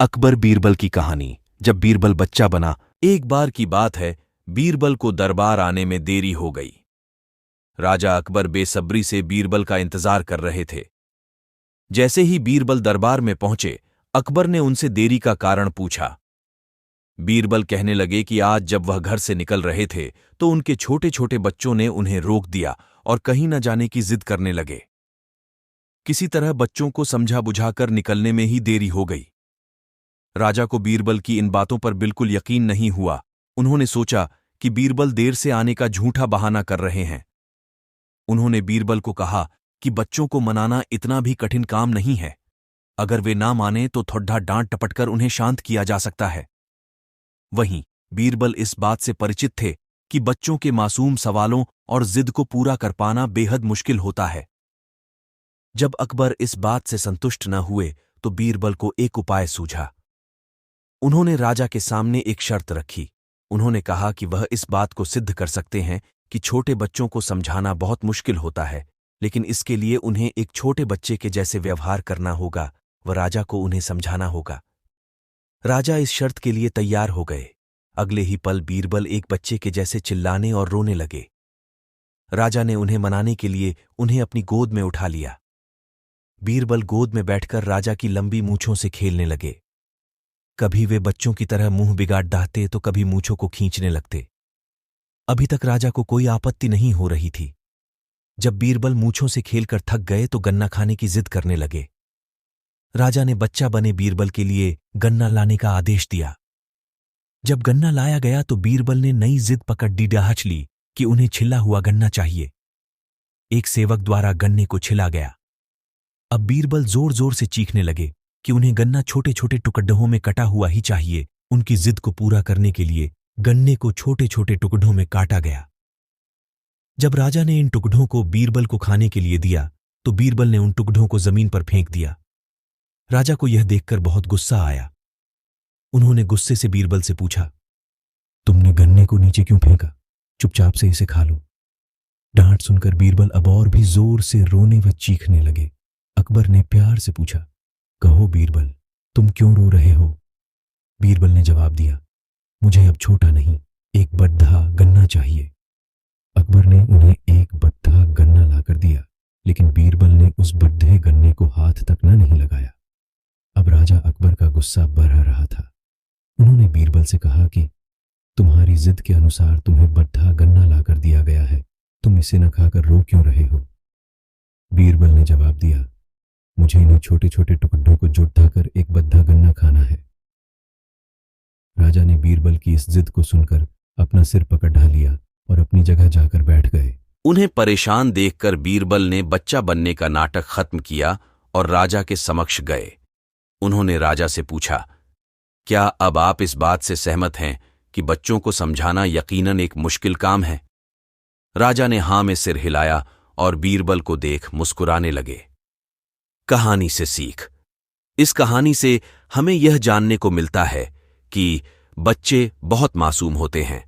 अकबर बीरबल की कहानी। जब बीरबल बच्चा बना, एक बार की बात है, बीरबल को दरबार आने में देरी हो गई। राजा अकबर बेसब्री से बीरबल का इंतजार कर रहे थे। जैसे ही बीरबल दरबार में पहुंचे, अकबर ने उनसे देरी का कारण पूछा। बीरबल कहने लगे कि आज जब वह घर से निकल रहे थे तो उनके छोटे छोटे बच्चों ने उन्हें रोक दिया और कहीं न जाने की जिद करने लगे। किसी तरह बच्चों को समझा बुझाकर निकलने में ही देरी हो गई। राजा को बीरबल की इन बातों पर बिल्कुल यकीन नहीं हुआ। उन्होंने सोचा कि बीरबल देर से आने का झूठा बहाना कर रहे हैं। उन्होंने बीरबल को कहा कि बच्चों को मनाना इतना भी कठिन काम नहीं है। अगर वे ना माने तो थोड़ा डांट टपटकर उन्हें शांत किया जा सकता है। वहीं बीरबल इस बात से परिचित थे कि बच्चों के मासूम सवालों और जिद को पूरा कर पाना बेहद मुश्किल होता है। जब अकबर इस बात से संतुष्ट न हुए तो बीरबल को एक उपाय सूझा। उन्होंने राजा के सामने एक शर्त रखी। उन्होंने कहा कि वह इस बात को सिद्ध कर सकते हैं कि छोटे बच्चों को समझाना बहुत मुश्किल होता है, लेकिन इसके लिए उन्हें एक छोटे बच्चे के जैसे व्यवहार करना होगा व राजा को उन्हें समझाना होगा। राजा इस शर्त के लिए तैयार हो गए। अगले ही पल बीरबल एक बच्चे के जैसे चिल्लाने और रोने लगे। राजा ने उन्हें मनाने के लिए उन्हें अपनी गोद में उठा लिया। बीरबल गोद में बैठकर राजा की लंबी मूंछों से खेलने लगे। कभी वे बच्चों की तरह मुंह बिगाड़ डाहते तो कभी मूंछों को खींचने लगते। अभी तक राजा को कोई आपत्ति नहीं हो रही थी। जब बीरबल मूंछों से खेलकर थक गए तो गन्ना खाने की जिद करने लगे। राजा ने बच्चा बने बीरबल के लिए गन्ना लाने का आदेश दिया। जब गन्ना लाया गया तो बीरबल ने नई जिद पकड़ डीडाहच ली कि उन्हें छिला हुआ गन्ना चाहिए। एक सेवक द्वारा गन्ने को छिला गया। अब बीरबल जोर जोर से चीखने लगे कि उन्हें गन्ना छोटे छोटे टुकड़ों में कटा हुआ ही चाहिए। उनकी जिद को पूरा करने के लिए गन्ने को छोटे छोटे टुकड़ों में काटा गया। जब राजा ने इन टुकड़ों को बीरबल को खाने के लिए दिया तो बीरबल ने उन टुकड़ों को जमीन पर फेंक दिया। राजा को यह देखकर बहुत गुस्सा आया। उन्होंने गुस्से से बीरबल से पूछा, तुमने गन्ने को नीचे क्यों फेंका? चुपचाप से इसे खा लो। डांट सुनकर बीरबल अब और भी जोर से रोने व चीखने लगे। अकबर ने प्यार से पूछा, कहो बीरबल, तुम क्यों रो रहे हो? बीरबल ने जवाब दिया, मुझे अब छोटा नहीं, एक बद्धा गन्ना चाहिए। अकबर ने उन्हें एक बद्धा गन्ना लाकर दिया, लेकिन बीरबल ने उस बड्ढे गन्ने को हाथ तक नहीं लगाया। अब राजा अकबर का गुस्सा बढ़ रहा था। उन्होंने बीरबल से कहा कि तुम्हारी जिद के अनुसार तुम्हें बड्ढा गन्ना लाकर दिया गया है, तुम इसे न खाकर रो क्यों रहे हो? बीरबल ने जवाब दिया, मुझे इन्हें छोटे छोटे टुकड़ों को जुटाकर एक बद्धा गन्ना खाना है। राजा ने बीरबल की इस जिद को सुनकर अपना सिर पकड़ ढा लिया और अपनी जगह जाकर बैठ गए। उन्हें परेशान देखकर बीरबल ने बच्चा बनने का नाटक खत्म किया और राजा के समक्ष गए। उन्होंने राजा से पूछा, क्या अब आप इस बात से सहमत हैं कि बच्चों को समझाना यकीनन एक मुश्किल काम है? राजा ने हां में सिर हिलाया और बीरबल को देख मुस्कुराने लगे। कहानी से सीख। इस कहानी से हमें यह जानने को मिलता है कि बच्चे बहुत मासूम होते हैं।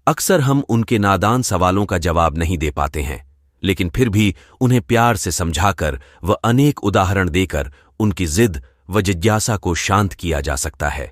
अक्सर हम उनके नादान सवालों का जवाब नहीं दे पाते हैं, लेकिन फिर भी उन्हें प्यार से समझाकर व अनेक उदाहरण देकर उनकी जिद व जिज्ञासा को शांत किया जा सकता है।